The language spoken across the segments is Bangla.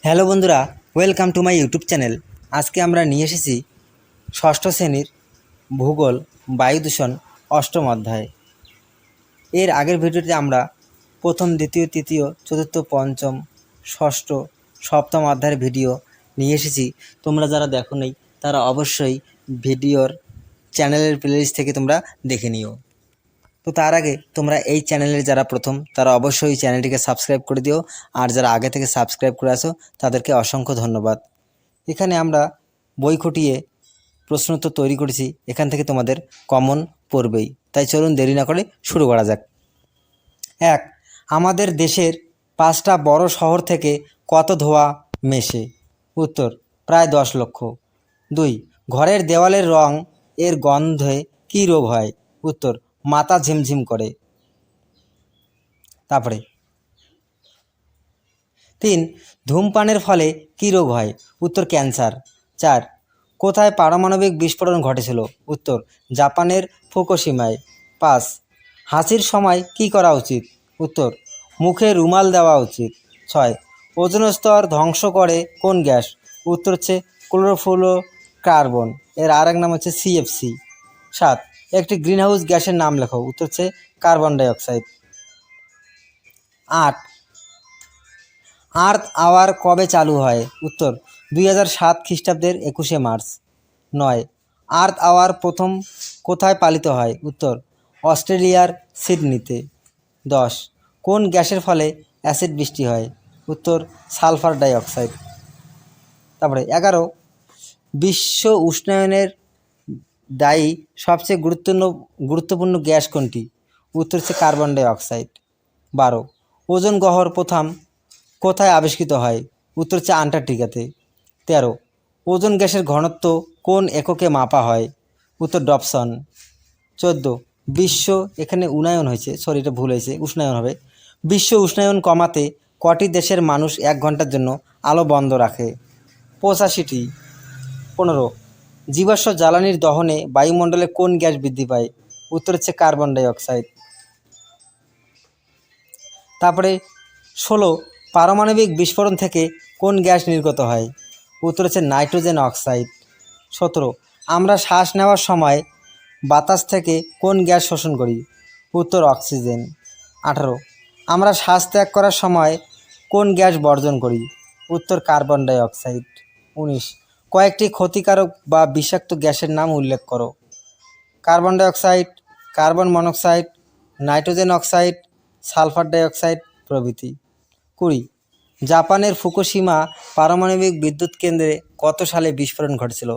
হ্যালো বন্ধুরা, welcome to my YouTube channel. আজকে আমরা নিয়ে এসেছি ষষ্ঠ শ্রেণীর ভূগোল বায়ু দূষণ অষ্টম অধ্যায়। এর আগের ভিডিওতে আমরা প্রথম, দ্বিতীয়, তৃতীয়, চতুর্থ, পঞ্চম, ষষ্ঠ, সপ্তম অধ্যায়ের ভিডিও নিয়ে এসেছি। তোমরা যারা দেখো নাই তারা অবশ্যই ভিডিওর চ্যানেলের প্লেলিস্ট থেকে তোমরা দেখে নিও। তো তার আগে তোমরা এই চ্যানেলের যারা প্রথম তারা অবশ্যই চ্যানেলটিকে সাবস্ক্রাইব করে দিও, আর যারা আগে থেকে সাবস্ক্রাইব করে আসো তাদেরকে অসংখ্য ধন্যবাদ। এখানে আমরা বই খুঁটিয়ে প্রশ্ন উত্তর তৈরি করেছি, এখান থেকে তোমাদের কমন পড়বেই। তাই চলুন দেরি না করে শুরু করা যাক। 1. আমাদের দেশের 5টা বড় শহর থেকে কত ধোঁয়া মেশে? উত্তর, প্রায় 10 লক্ষ। 2. ঘরের দেওয়ালের রং এর গন্ধে কী রোগ হয়? উত্তর, মাথা ঝিমঝিম করে। তারপরে 3. ধূমপানের ফলে কী রোগ হয়? উত্তর, ক্যান্সার। 4. কোথায় পারমাণবিক বিস্ফোরণ ঘটেছিল? উত্তর, জাপানের ফুকুশিমায়। 5. হাঁচির সময় কী করা উচিত? উত্তর, মুখে রুমাল দেওয়া উচিত। 6. ওজোন স্তর ধ্বংস করে কোন গ্যাস? উত্তর হচ্ছে ক্লোরোফ্লোরো কার্বন, এর আর এক নাম হচ্ছে সিএফসি। 7. একটি গ্রিনহাউস গ্যাসের নাম লেখো। উত্তর হচ্ছে কার্বন ডাইঅক্সাইড। 8. আর্থ আওয়ার কবে চালু হয়? উত্তর, 2007 খ্রিস্টাব্দের 21শে মার্চ। 9. আর্থ আওয়ার প্রথম কোথায় পালিত হয়? উত্তর, অস্ট্রেলিয়ার সিডনিতে। 10. কোন গ্যাসের ফলে অ্যাসিড বৃষ্টি হয়? উত্তর, সালফার ডাইঅক্সাইড। তারপরে 11. বিশ্ব উষ্ণায়নের দায়ী সবচেয়ে গুরুত্বপূর্ণ গ্যাস কোনটি? উত্তর হচ্ছে কার্বন ডাইঅক্সাইড। 12. ওজোন গহ্বর প্রথম কোথায় আবিষ্কৃত হয়? উত্তর হচ্ছে আন্টার্কটিকাতে। 13. ওজোন গ্যাসের ঘনত্ব কোন এককে মাপা হয়? উত্তর, ডবসন। 14. বিশ্ব, এখানে উন্নয়ন হয়েছে, সরি এটা ভুল হয়েছে, উষ্ণায়ন হবে। বিশ্ব উষ্ণায়ন কমাতে কটি দেশের মানুষ 1 ঘন্টার জন্য আলো বন্ধ রাখে? 85টি। 15. জীবাশ্ম জ্বালানির দহনে বায়ুমণ্ডলে কোন গ্যাস বৃদ্ধি পায়? উত্তর হচ্ছে কার্বন ডাইঅক্সাইড। তারপরে 16. পারমাণবিক বিস্ফোরণ থেকে কোন গ্যাস নির্গত হয়? উত্তর হচ্ছে নাইট্রোজেন অক্সাইড। 17. আমরা শ্বাস নেওয়ার সময় বাতাস থেকে কোন গ্যাস শোষণ করি? উত্তর, অক্সিজেন। 18. আমরা শ্বাস ত্যাগ করার সময় কোন গ্যাস বর্জন করি? উত্তর, কার্বন ডাইঅক্সাইড। 19. কয়েকটি ক্ষতিকারক বা বিষাক্ত গ্যাসের নাম উল্লেখ করো। Carbon dioxide, carbon monoxide, nitrogen oxide, sulphur dioxide প্রভৃতি। 20. জাপানের ফুকুশিমা পারমাণবিক বিদ্যুৎ কেন্দ্রে কত সালে বিস্ফোরণ ঘটেছিল?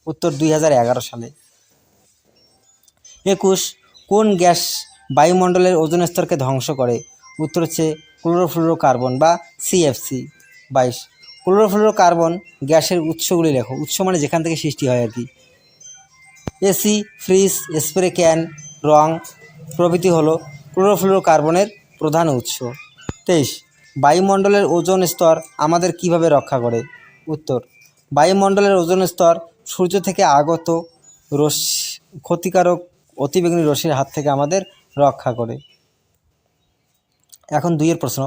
উত্তর, 2011 সালে। 21. কোন গ্যাস বায়ুমণ্ডলের ওজোন স্তরকে ধ্বংস করে? উত্তর হচ্ছে ক্লোরোফ্লোরো কার্বন বা সিএফসি। 22. ক্লোরোফ্লোরো কার্বন গ্যাসের উৎসগুলি লেখো। উৎস মানে যেখান থেকে সৃষ্টি হয় আর কি। এসি, ফ্রিজ, স্প্রে ক্যান, রং প্রভৃতি হলো ক্লোরোফ্লোরো কার্বনের প্রধান উৎস। 23. বায়ুমণ্ডলের ওজোন স্তর আমাদের কিভাবে রক্ষা করে? উত্তর, বায়ুমণ্ডলের ওজোন স্তর সূর্য থেকে আগত ক্ষতিকারক অতিবেগুনি রশ্মির হাত থেকে আমাদের রক্ষা করে। এখন 2 এর প্রশ্ন।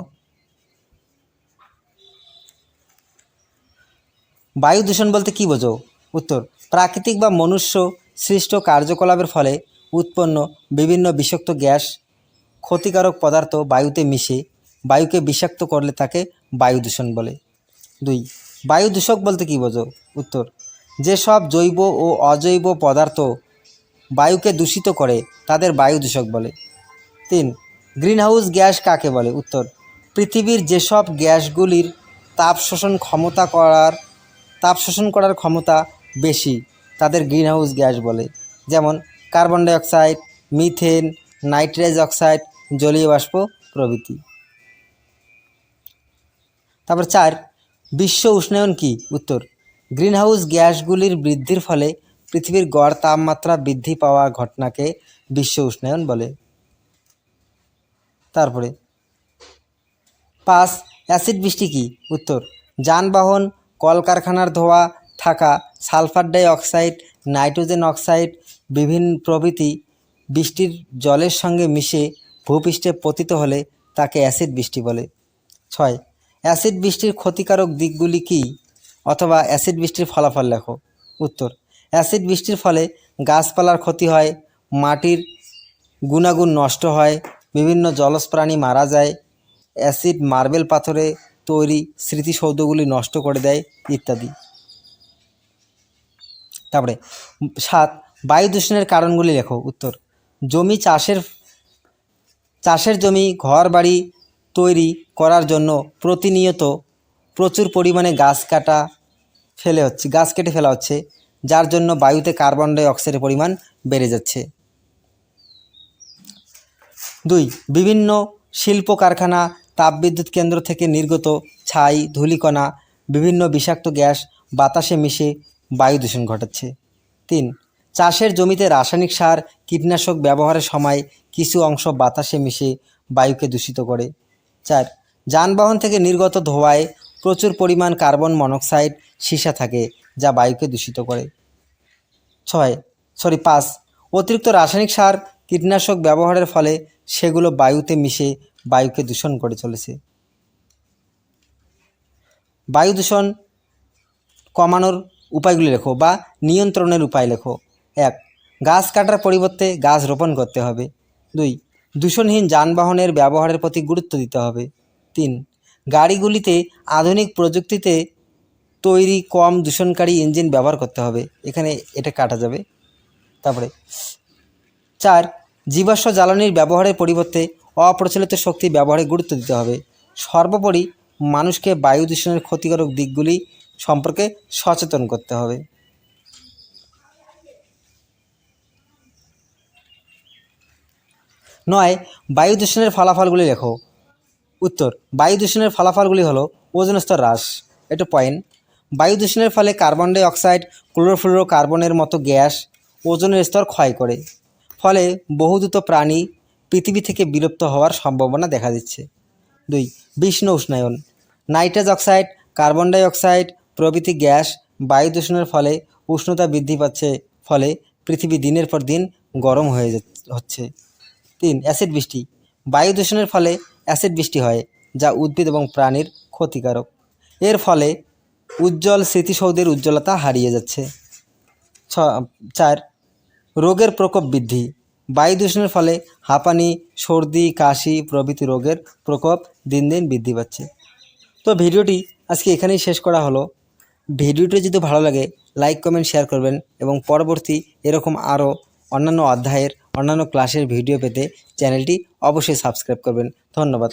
বায়ু দূষণ বলতে কী বোঝো? উত্তর, প্রাকৃতিক বা মনুষ্য সৃষ্ট কার্যকলাপের ফলে উৎপন্ন বিভিন্ন বিষাক্ত গ্যাস, ক্ষতিকারক পদার্থ বায়ুতে মিশে বায়ুকে বিষাক্ত করলে তাকে বায়ু দূষণ বলে। 2. বায়ু দূষক বলতে কী বোঝো? উত্তর, যেসব জৈব ও অজৈব পদার্থ বায়ুকে দূষিত করে তাদের বায়ু দূষক বলে। 3. গ্রিনহাউস গ্যাস কাকে বলে? উত্তর, পৃথিবীর যেসব গ্যাসগুলির তাপ শোষণ করার ক্ষমতা বেশি তাদের গ্রিনহাউস গ্যাস বলে, যেমন carbon dioxide, methane, nitrous oxide, জলীয় বাষ্প প্রভৃতি। তারপর 4. বিশ্ব উষ্ণায়ন কি? উত্তর, গ্রিনহাউস গ্যাসগুলির বৃদ্ধির ফলে পৃথিবীর গড় তাপমাত্রা বৃদ্ধি পাওয়া ঘটনাকে বিশ্ব উষ্ণায়ন বলে। তারপরে 5. অ্যাসিড বৃষ্টি কি? উত্তর, যানবাহন, কলকারখানার ধোঁয়া থাকা sulphur die oxide, nitrogen oxide বিভিন্ন প্রভৃতি বৃষ্টির জলের সঙ্গে মিশে ভূপৃষ্ঠে পতিত হলে তাকে অ্যাসিড বৃষ্টি বলে। 6. অ্যাসিড বৃষ্টির ক্ষতিকারক দিকগুলি কী, অথবা অ্যাসিড বৃষ্টির ফলাফল লেখো। উত্তর, অ্যাসিড বৃষ্টির ফলে গাছপালার ক্ষতি হয়, মাটির গুণাগুণ নষ্ট হয়, বিভিন্ন জলজ প্রাণী মারা যায়, অ্যাসিড মার্বেল পাথরে তৈরি স্মৃতিসৌধগুলি নষ্ট করে দেয় ইত্যাদি। তারপরে 7, বায়ু দূষণের কারণগুলি লেখো। উত্তর, জমি চাষের জমি ঘর বাড়ি তৈরি করার জন্য প্রতিনিয়ত প্রচুর পরিমাণে গাছ কেটে ফেলা হচ্ছে, যার জন্য বায়ুতে কার্বন ডাই অক্সাইডের পরিমাণ বেড়ে যাচ্ছে। 2, বিভিন্ন শিল্প কারখানা তাপবিদ্যুৎ কেন্দ্র থেকে নির্গত ছাই ধূলিকণা বিভিন্ন বিষাক্ত গ্যাস বাতাসে মিশে বায়ু দূষণ ঘটাচ্ছে। 3, চাষের জমিতে রাসায়নিক সার কীটনাশক ব্যবহারের সময় কিছু অংশ বাতাসে মিশে বায়ুকে দূষিত করে। 4, যানবাহন থেকে নির্গত ধোঁয়ায় প্রচুর পরিমাণ কার্বন মনোক্সাইড সীসা থাকে, যা বায়ুকে দূষিত করে। 5, অতিরিক্ত রাসায়নিক সার কীটনাশক ব্যবহারের ফলে সেগুলো বায়ুতে মিশে বায়ুকে দূষণ করে চলেছে। বায়ু দূষণ কমানোর উপায়গুলি লেখো বা নিয়ন্ত্রণের উপায় লেখো। 1, গাছ কাটার পরিবর্তে গাছ রোপণ করতে হবে। 2, দূষণহীন যানবাহনের ব্যবহারের প্রতি গুরুত্ব দিতে হবে। 3, গাড়িগুলিতে আধুনিক প্রযুক্তিতে তৈরি কম দূষণকারী ইঞ্জিন ব্যবহার করতে হবে, এখানে এটা কাটা যাবে। তারপরে 4, জীবাশ্ম জ্বালানির ব্যবহারের পরিবর্তে অপ্রচলিত শক্তি ব্যবহারে গুরুত্ব দিতে হবে। সর্বোপরি মানুষকে বায়ু দূষণের ক্ষতিকারক দিকগুলি সম্পর্কে সচেতন করতে হবে। 9, বায়ু দূষণের ফলাফলগুলি লেখো। উত্তর, বায়ু দূষণের ফলাফলগুলি হলো ওজোন স্তর হ্রাস, এটা পয়েন্ট। বায়ু দূষণের ফলে কার্বন ডাই অক্সাইড ক্লোরোফ্লোরোকার্বনের মতো গ্যাস ওজোনের স্তর ক্ষয় করে, ফলে বহুদূত প্রাণী পৃথিবী থেকে বিলুপ্ত হওয়ার সম্ভাবনা দেখা দিচ্ছে। 2, বিষ্ণ উষ্ণায়ন, nitrous oxide carbon die oxide প্রভৃতি গ্যাস বায়ু দূষণের ফলে উষ্ণতা বৃদ্ধি পাচ্ছে, ফলে পৃথিবী দিনের পর দিন গরম হচ্ছে। 3, অ্যাসিড বৃষ্টি, বায়ু দূষণের ফলে অ্যাসিড বৃষ্টি হয়, যা উদ্ভিদ এবং প্রাণীর ক্ষতিকারক। এর ফলে উজ্জ্বল স্মৃতিসৌধের উজ্জ্বলতা হারিয়ে যাচ্ছে। 4, রোগের প্রকোপ বৃদ্ধি, বায়ু দূষণের ফলে হাঁপানি সর্দি কাশি প্রভৃতি রোগের প্রকোপ দিন দিন বৃদ্ধি পাচ্ছে। তো ভিডিওটি আজকে এখানেই শেষ করা হলো। ভিডিওটি যদি ভালো লাগে লাইক কমেন্ট শেয়ার করবেন এবং পরবর্তী এরকম আরও অন্যান্য অধ্যায়ের অন্যান্য ক্লাসের ভিডিও পেতে চ্যানেলটি অবশ্যই সাবস্ক্রাইব করবেন। ধন্যবাদ।